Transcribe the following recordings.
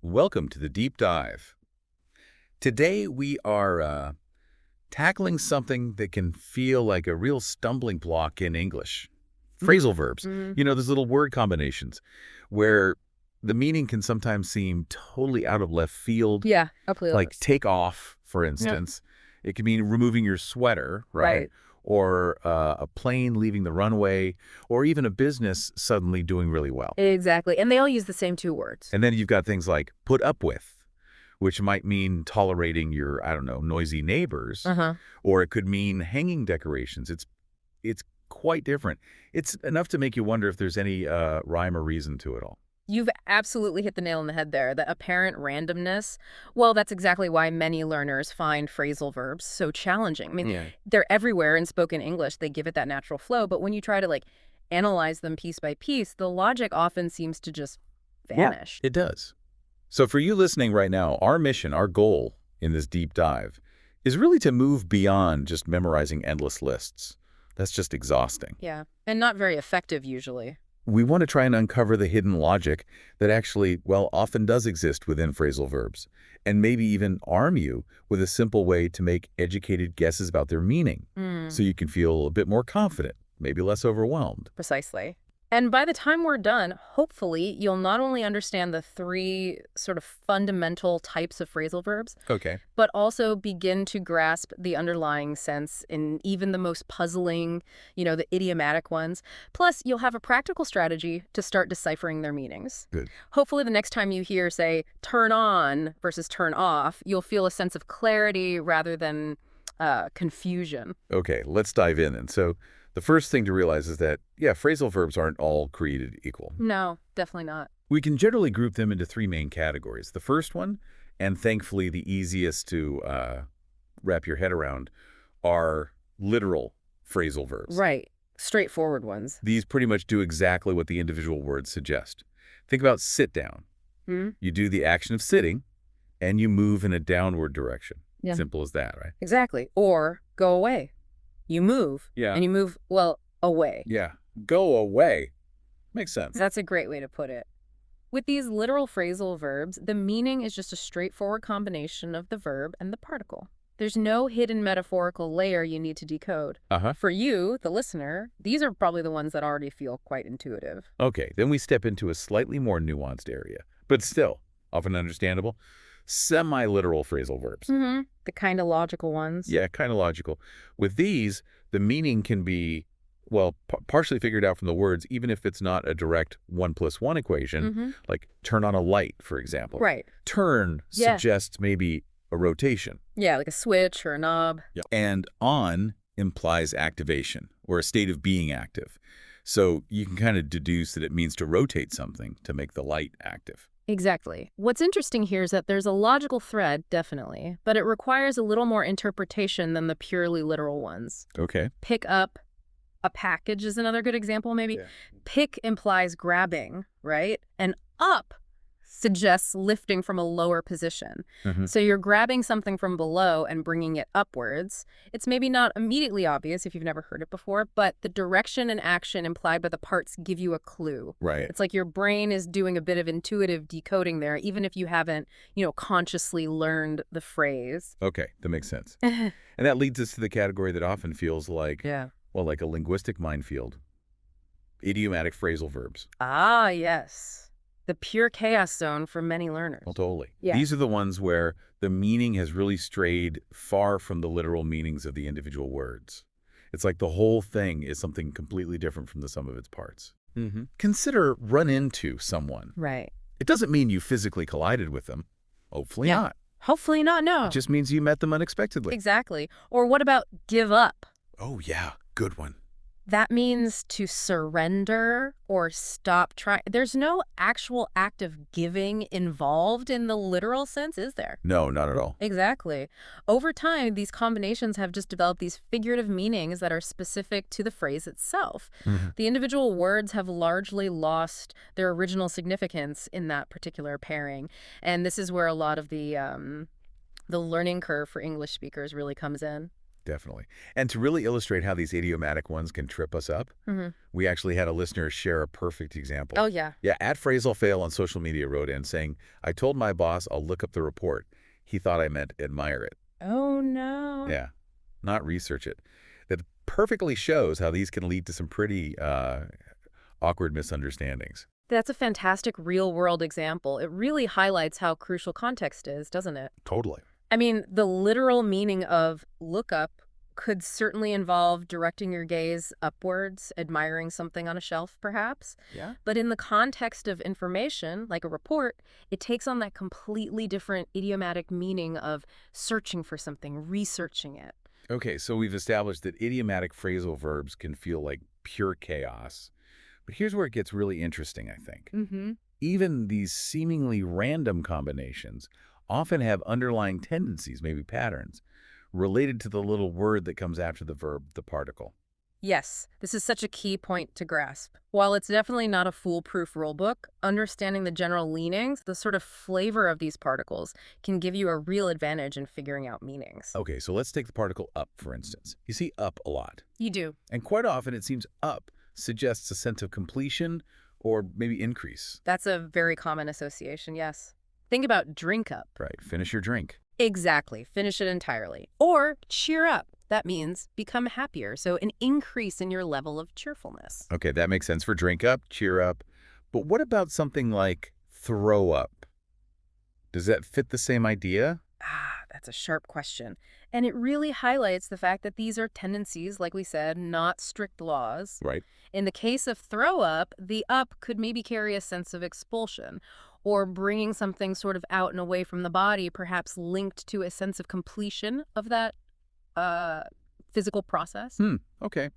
Welcome to the Deep Dive. Today we are tackling something that can feel like a real stumbling block in English. Phrasal verbs. Mhm. Those little word combinations where the meaning can sometimes seem totally out of left field, Yeah, completely like honest. take off, for Yep. instance. It can mean removing your sweater, right? Right. Or a plane leaving the runway, or even a business suddenly doing really well. Exactly, and they all use the same 2 words. And then you've got things like put up with, which might mean tolerating your, I don't know, noisy neighbors, Uh-huh. or it could mean hanging decorations. It's quite different. It's enough to make you wonder if there's any rhyme or reason to it all. You've absolutely hit the nail on the head there. The apparent randomness, well, that's exactly why many learners find phrasal verbs so challenging. I mean, Yeah. they're everywhere in spoken English. They give it that natural flow, but when you try to, analyze them piece by piece, the logic often seems to just Yeah. vanish. It does. So for you listening right now, our mission, our goal in this deep dive is really to move beyond just memorizing endless lists. That's just exhausting. Yeah, and not very effective usually. We want to try and uncover the hidden logic that actually, well, often does exist within phrasal verbs, and maybe even arm you with a simple way to make educated guesses about their meaning, Mm. so you can feel a bit more confident, maybe less overwhelmed. Precisely. And by the time we're done, hopefully, you'll not only understand the 3 sort of fundamental types of phrasal verbs, Okay. but also begin to grasp the underlying sense in even the most puzzling, the idiomatic ones. Plus, you'll have a practical strategy to start deciphering their meanings. Good. Hopefully, the next time you hear, say, turn on versus turn off, you'll feel a sense of clarity rather than confusion. Okay, let's dive in. And so the first thing to realize is that, yeah, phrasal verbs aren't all created equal. No, definitely not. We can generally group them into 3 main categories. The first one, and thankfully the easiest to wrap your head around, are literal phrasal verbs. Right. Straightforward ones. These pretty much do exactly what the individual words suggest. Think about sit down. Hmm? You do the action of sitting, and you move in a downward direction. Yeah. Simple as that, right? Exactly. Or go away. You move. Yeah. And you move, well, away. Yeah. Go away. Makes sense. That's a great way to put it. With these literal phrasal verbs, the meaning is just a straightforward combination of the verb and the particle. There's no hidden metaphorical layer you need to decode. Uh-huh. For you, the listener, these are probably the ones that already feel quite intuitive. Okay, then we step into a slightly more nuanced area, but still often understandable, semi-literal phrasal verbs. Mm-hmm. The kind of logical ones. Yeah, kind of logical. With these, the meaning can be, well, partially figured out from the words, even if it's not a direct 1 plus 1 equation, Mm-hmm. like turn on a light, for example. Right. Turn Yeah. suggests maybe a rotation. Yeah, like a switch or a knob. Yeah. And on implies activation or a state of being active. So you can kind of deduce that it means to rotate something to make the light active. Exactly. What's interesting here is that there's a logical thread, definitely, but it requires a little more interpretation than the purely literal ones. Okay. Pick up a package is another good example, maybe. Yeah. Pick implies grabbing, right? And up suggests lifting from a lower position. Mhm. So you're grabbing something from below and bringing it upwards. It's maybe not immediately obvious if you've never heard it before, but the direction and action implied by the parts give you a clue. Right. It's like your brain is doing a bit of intuitive decoding there, even if you haven't, consciously learned the phrase. Okay, that makes sense. And that leads us to the category that often feels like, Yeah. well, like a linguistic minefield. Idiomatic phrasal verbs. Ah, yes. The pure chaos zone for many learners. Well, totally. Yeah. These are the ones where the meaning has really strayed far from the literal meanings of the individual words. It's like the whole thing is something completely different from the sum of its parts. Consider run into someone. Right. It doesn't mean you physically collided with them. Hopefully Yeah. not. Hopefully not, no. It just means you met them unexpectedly. Exactly. Or what about give up? Oh, yeah. Good one. That means to surrender or stop trying. There's no actual act of giving involved in the literal sense, is there? No, not at all. Exactly. Over time, these combinations have just developed these figurative meanings that are specific to the phrase itself. Mhm. The individual words have largely lost their original significance in that particular pairing. And this is where a lot of the learning curve for English speakers really comes in. Definitely. And to really illustrate how these idiomatic ones can trip us up, Hmm. we actually had a listener share a perfect example. Oh, yeah. Yeah, at Phrasal Fail on social media wrote in saying, I told my boss I'll look up the report. He thought I meant admire it. Oh, no. Yeah, not research it. That perfectly shows how these can lead to some pretty awkward misunderstandings. That's a fantastic real-world example. It really highlights how crucial context is, doesn't it? Totally. I mean, the literal meaning of look up could certainly involve directing your gaze upwards, admiring something on a shelf, perhaps. Yeah. But in the context of information, like a report, it takes on that completely different idiomatic meaning of searching for something, researching it. Okay, so we've established that idiomatic phrasal verbs can feel like pure chaos. But here's where it gets really interesting, I think. Mm-hmm. Even these seemingly random combinations often have underlying tendencies, maybe patterns, related to the little word that comes after the verb, the particle. Yes, this is such a key point to grasp. While it's definitely not a foolproof rulebook, understanding the general leanings, the sort of flavor of these particles, can give you a real advantage in figuring out meanings. Okay, so let's take the particle up, for instance. You see up a lot. You do. And quite often it seems up suggests a sense of completion or maybe increase. That's a very common association, yes. Think about drink up. Right, finish your drink. Exactly, finish it entirely. Or cheer up. That means become happier, so an increase in your level of cheerfulness. Okay, that makes sense for drink up, cheer up. But what about something like throw up? Does that fit the same idea? Ah, that's a sharp question. And it really highlights the fact that these are tendencies, like we said, not strict laws. Right. In the case of throw up, the up could maybe carry a sense of expulsion or bringing something sort of out and away from the body, perhaps linked to a sense of completion of that uh, physical process. Okay.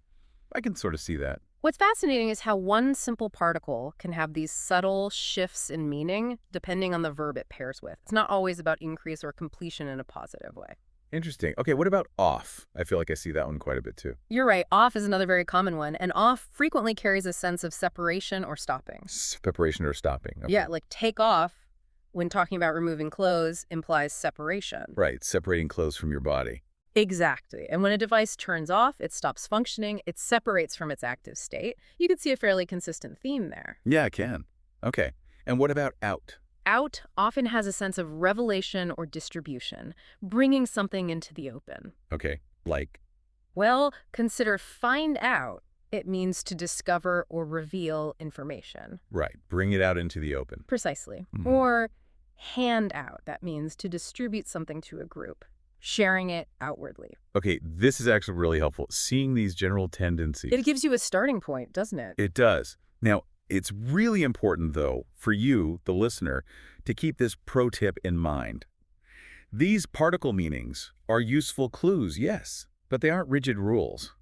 I can sort of see that. What's fascinating is how one simple particle can have these subtle shifts in meaning depending on the verb it pairs with. It's not always about increase or completion in a positive way. Interesting. Okay, what about off? I feel like I see that one quite a bit too. You're right, off is another very common one, and off frequently carries a sense of separation or stopping. Preparation or stopping. Okay. Yeah, like take off, when talking about removing clothes, implies separation. Right, separating clothes from your body. Exactly. And when a device turns off, it stops functioning, it separates from its active state. You can see a fairly consistent theme there. Yeah, I can. Okay. And what about out? Out often has a sense of revelation or distribution, bringing something into the open. Okay. Like, Well, consider find out. It means to discover or reveal information. right, bring it out into the open. Precisely. Mhm. Or hand out. That means to distribute something to a group, sharing it outwardly. Okay, this is actually really helpful. Seeing these general tendencies. It gives you a starting point, doesn't it? It does. Now, it's really important, though, for you, the listener, to keep this pro tip in mind. These particle meanings are useful clues, yes, but they aren't rigid rules.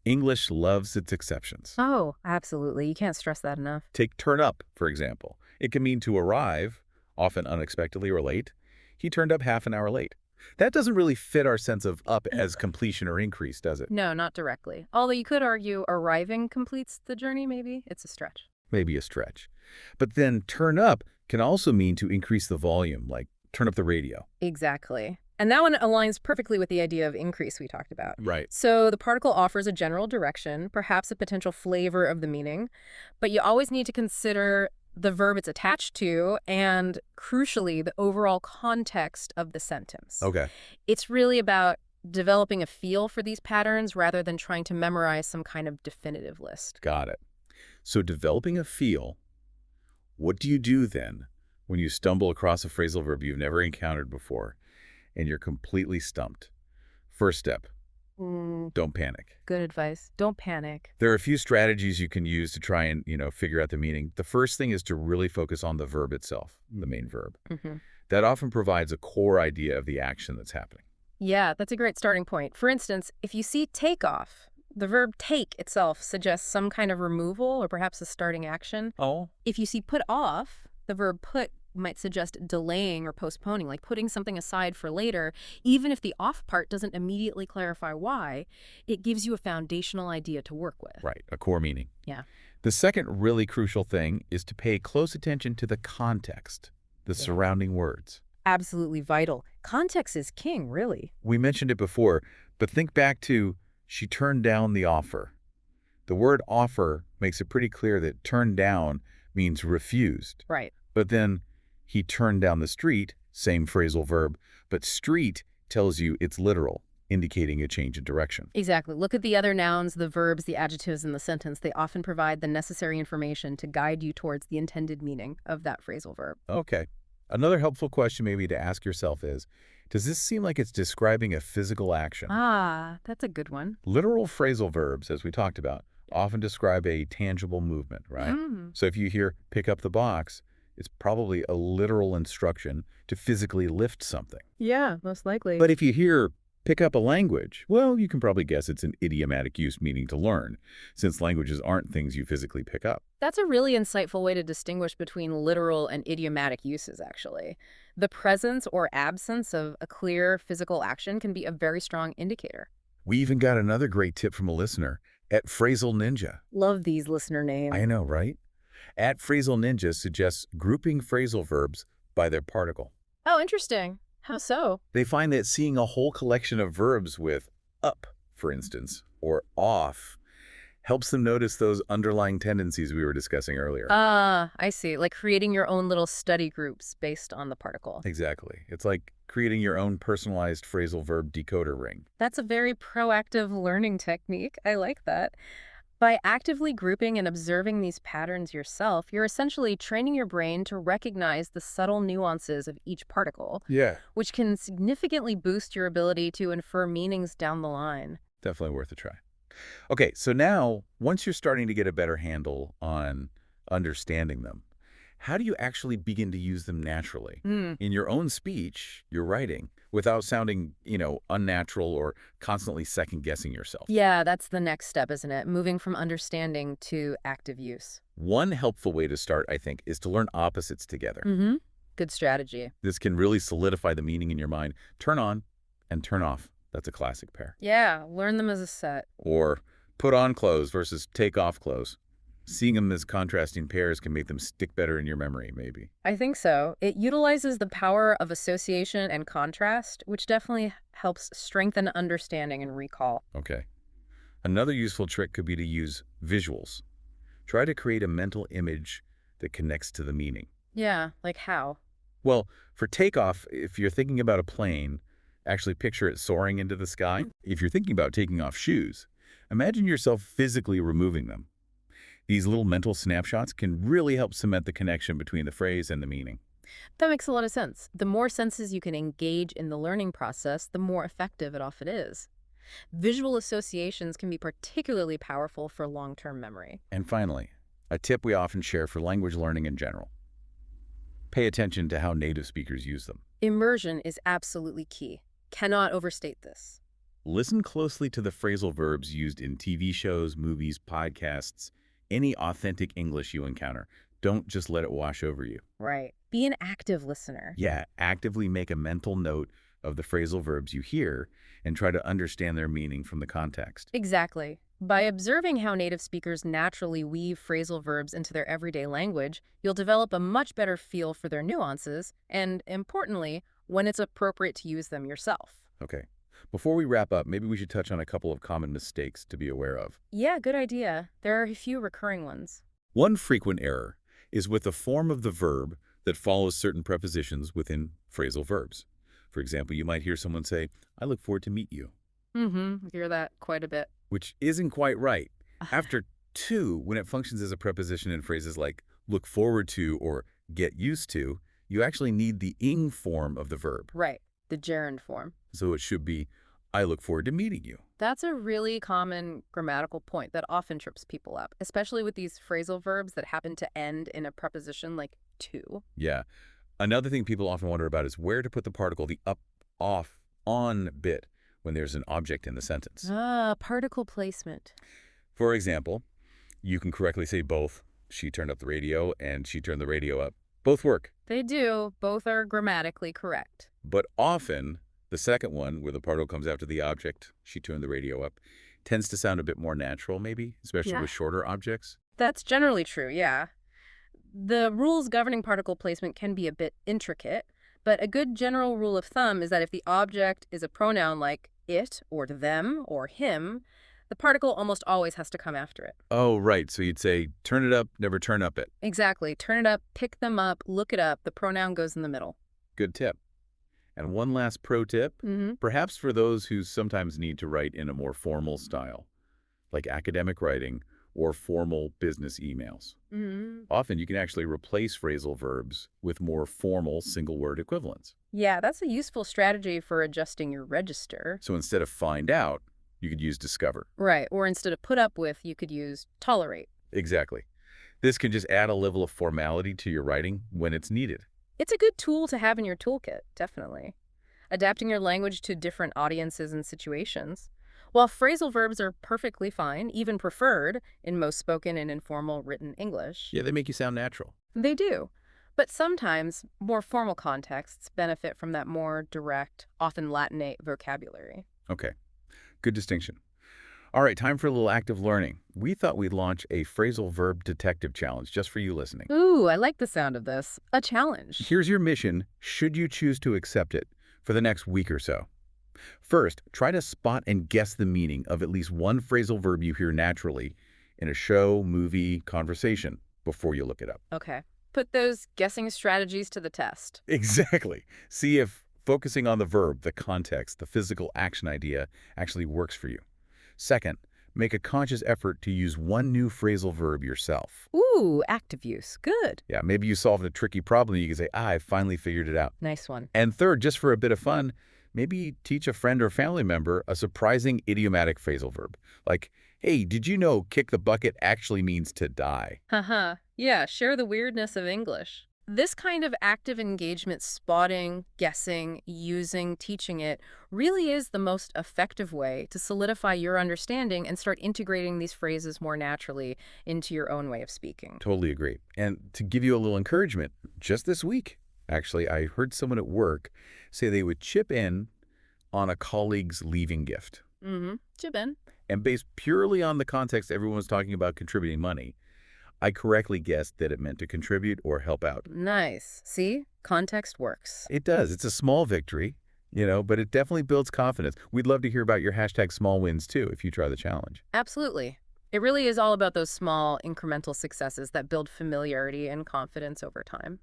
English loves its exceptions. Oh, absolutely. You can't stress that enough. Take turn up, for example. It can mean to arrive, often unexpectedly or late. He turned up half an hour late. That doesn't really fit our sense of up as completion or increase, does it? No, not directly. Although you could argue arriving completes the journey, maybe. It's a stretch. Maybe a stretch. But then turn up can also mean to increase the volume, like turn up the radio. Exactly. And that one aligns perfectly with the idea of increase we talked about. Right. So the particle offers a general direction, perhaps a potential flavor of the meaning, but you always need to consider the verb it's attached to and, crucially, the overall context of the sentence. Okay. It's really about developing a feel for these patterns rather than trying to memorize some kind of definitive list. Got it. So developing a feel, what do you do then when you stumble across a phrasal verb you've never encountered before and you're completely stumped? First step, don't panic. Good advice. Don't panic. There are a few strategies you can use to try and, figure out the meaning. The first thing is to really focus on the verb itself, the main verb. That often provides a core idea of the action that's happening. Yeah, that's a great starting point. For instance, if you see take off, the verb take itself suggests some kind of removal or perhaps a starting action. Oh. If you see put off, the verb put might suggest delaying or postponing, like putting something aside for later. Even if the off part doesn't immediately clarify why, it gives you a foundational idea to work with. Right, a core meaning. Yeah. The second really crucial thing is to pay close attention to the context, the surrounding words. Absolutely vital. Context is king, really. We mentioned it before, But think back to she turned down the offer. The word offer makes it pretty clear that turned down means refused. Right. But then he turned down the street, same phrasal verb, but street tells you it's literal, indicating a change in direction. Exactly. Look at the other nouns, the verbs, the adjectives in the sentence. They often provide the necessary information to guide you towards the intended meaning of that phrasal verb. Okay. Another helpful question maybe to ask yourself is, does this seem like it's describing a physical action? Ah, that's a good one. Literal phrasal verbs, as we talked about, often describe a tangible movement, right? So if you hear pick up the box, it's probably a literal instruction to physically lift something. Yeah, most likely. But if you hear pick up a language, well, you can probably guess it's an idiomatic use meaning to learn, since languages aren't things you physically pick up. That's a really insightful way to distinguish between literal and idiomatic uses, actually. The presence or absence of a clear physical action can be a very strong indicator. We even got another great tip from a listener at Phrasal Ninja. Love these listener names. I know, right? At Phrasal Ninja suggests grouping phrasal verbs by their particle. Oh, interesting. How so? They find that seeing a whole collection of verbs with up, for instance, or off, helps them notice those underlying tendencies we were discussing earlier. Ah, I see. Like creating your own little study groups based on the particle. Exactly. It's like creating your own personalized phrasal verb decoder ring. That's a very proactive learning technique. I like that. By actively grouping and observing these patterns yourself, you're essentially training your brain to recognize the subtle nuances of each particle, Yeah. which can significantly boost your ability to infer meanings down the line. Definitely worth a try. Okay, so now, once you're starting to get a better handle on understanding them, how do you actually begin to use them naturally? In your own speech, your writing, without sounding, unnatural or constantly second-guessing yourself? Yeah, that's the next step, isn't it? Moving from understanding to active use. One helpful way to start, I think, is to learn opposites together. Good strategy. This can really solidify the meaning in your mind. Turn on and turn off. That's a classic pair. Yeah, learn them as a set. Or put on clothes versus take off clothes. Seeing them as contrasting pairs can make them stick better in your memory, maybe. I think so. It utilizes the power of association and contrast, which definitely helps strengthen understanding and recall. Okay. Another useful trick could be to use visuals. Try to create a mental image that connects to the meaning. Yeah, like how? Well, for takeoff, if you're thinking about a plane, actually picture it soaring into the sky. If you're thinking about taking off shoes, imagine yourself physically removing them. These little mental snapshots can really help cement the connection between the phrase and the meaning. That makes a lot of sense. The more senses you can engage in the learning process, the more effective it often is. Visual associations can be particularly powerful for long-term memory. And finally, a tip we often share for language learning in general. Pay attention to how native speakers use them. Immersion is absolutely key. Cannot overstate this. Listen closely to the phrasal verbs used in TV shows, movies, podcasts, any authentic English you encounter. Don't just let it wash over you. Right. Be an active listener. Yeah, actively make a mental note of the phrasal verbs you hear and try to understand their meaning from the context. Exactly. By observing how native speakers naturally weave phrasal verbs into their everyday language, you'll develop a much better feel for their nuances and, importantly, when it's appropriate to use them yourself. Okay. Before we wrap up, maybe we should touch on a couple of common mistakes to be aware of. Yeah, good idea. There are a few recurring ones. One frequent error is with the form of the verb that follows certain prepositions within phrasal verbs. For example, you might hear someone say, "I look forward to meet you," Hear that quite a bit. which isn't quite right. After to, when it functions as a preposition in phrases like look forward to or get used to, you actually need the ing form of the verb. Right. The gerund form. So it should be, "I look forward to meeting you." That's a really common grammatical point that often trips people up, especially with these phrasal verbs that happen to end in a preposition like to. Yeah. Another thing people often wonder about is where to put the particle, the up, off, on bit when there's an object in the sentence. Ah, particle placement. For example, you can correctly say both. She turned up the radio and she turned the radio up. Both work. They do. Both are grammatically correct. But often, the second one, where the particle comes after the object, she turned the radio up, tends to sound a bit more natural, maybe, especially Yeah. with shorter objects. That's generally true, yeah. The rules governing particle placement can be a bit intricate, but a good general rule of thumb is that if the object is a pronoun like it or them or him, the particle almost always has to come after it. Oh, right. So you'd say, turn it up, never turn up it. Exactly. Turn it up, pick them up, look it up. The pronoun goes in the middle. Good tip. And one last pro tip, Mm-hmm. perhaps for those who sometimes need to write in a more formal style, like academic writing or formal business emails. Mm-hmm. Often you can actually replace phrasal verbs with more formal single-word equivalents. Yeah, that's a useful strategy for adjusting your register. So instead of find out, you could use discover. Right. Or instead of put up with, you could use tolerate. Exactly. This can just add a level of formality to your writing when it's needed. It's a good tool to have in your toolkit, definitely. Adapting your language to different audiences and situations. While phrasal verbs are perfectly fine, even preferred, in most spoken and informal written English, Yeah, they make you sound natural. they do. But sometimes, more formal contexts benefit from that more direct, often Latinate vocabulary. Okay, good distinction. All right, time for a little active learning. We thought we'd launch a phrasal verb detective challenge just for you listening. Ooh, I like the sound of this. A challenge. Here's your mission, should you choose to accept it, for the next week or so. First, try to spot and guess the meaning of at least one phrasal verb you hear naturally in a show, movie, conversation before you look it up. Okay. Put those guessing strategies to the test. Exactly. See if focusing on the verb, the context, the physical action idea actually works for you. Second, make a conscious effort to use one new phrasal verb yourself. Ooh, active use. Good. Yeah, maybe you solved a tricky problem and you can say, I finally figured it out. Nice one. And third, just for a bit of fun, maybe teach a friend or family member a surprising idiomatic phrasal verb. Like, hey, did you know kick the bucket actually means to die? Haha. Yeah, share the weirdness of English. This kind of active engagement, spotting, guessing, using, teaching it, really is the most effective way to solidify your understanding and start integrating these phrases more naturally into your own way of speaking. Totally agree. And to give you a little encouragement, just this week, actually, I heard someone at work say they would chip in on a colleague's leaving gift. Mm-hmm. Chip in. And based purely on the context everyone was talking about contributing money, I correctly guessed that it meant to contribute or help out. Nice. See? Context works. It does. It's a small victory, but it definitely builds confidence. We'd love to hear about your hashtag small wins too if you try the challenge. Absolutely. It really is all about those small, incremental successes that build familiarity and confidence over time.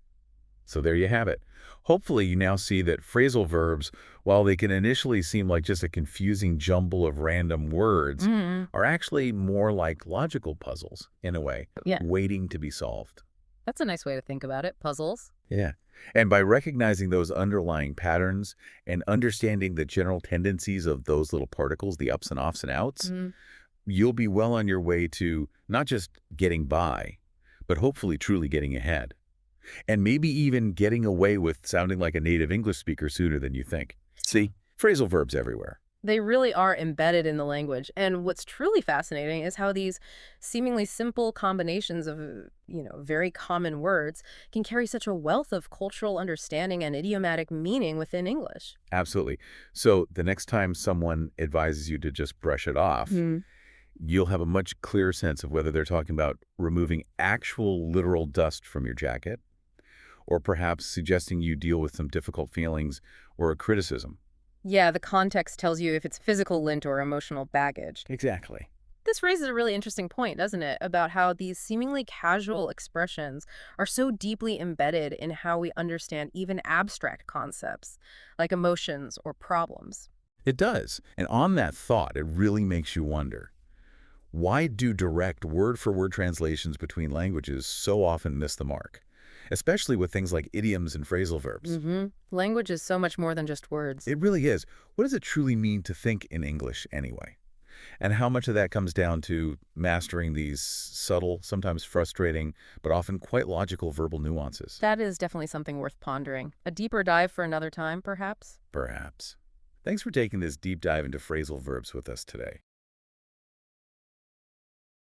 So there you have it. Hopefully you now see that phrasal verbs, while they can initially seem like just a confusing jumble of random words, Mm-hmm. are actually more like logical puzzles, in a way, Yeah. waiting to be solved. That's a nice way to think about it. Puzzles. Yeah. And by recognizing those underlying patterns and understanding the general tendencies of those little particles, the ups and offs and outs, Mm. you'll be well on your way to not just getting by, but hopefully truly getting ahead. And maybe even getting away with sounding like a native English speaker sooner than you think. See, phrasal verbs everywhere. They really are embedded in the language. And what's truly fascinating is how these seemingly simple combinations of, very common words can carry such a wealth of cultural understanding and idiomatic meaning within English. Absolutely. So the next time someone advises you to just brush it off, you'll have a much clearer sense of whether they're talking about removing actual literal dust from your jacket, or perhaps suggesting you deal with some difficult feelings or a criticism. Yeah, the context tells you if it's physical lint or emotional baggage. Exactly. This raises a really interesting point, doesn't it, about how these seemingly casual expressions are so deeply embedded in how we understand even abstract concepts, like emotions or problems. It does. And on that thought, it really makes you wonder, why do direct word-for-word translations between languages so often miss the mark? Especially with things like idioms and phrasal verbs. Language is so much more than just words. It really is. What does it truly mean to think in English anyway? And how much of that comes down to mastering these subtle, sometimes frustrating, but often quite logical verbal nuances? That is definitely something worth pondering. A deeper dive for another time, perhaps? Perhaps. Thanks for taking this deep dive into phrasal verbs with us today.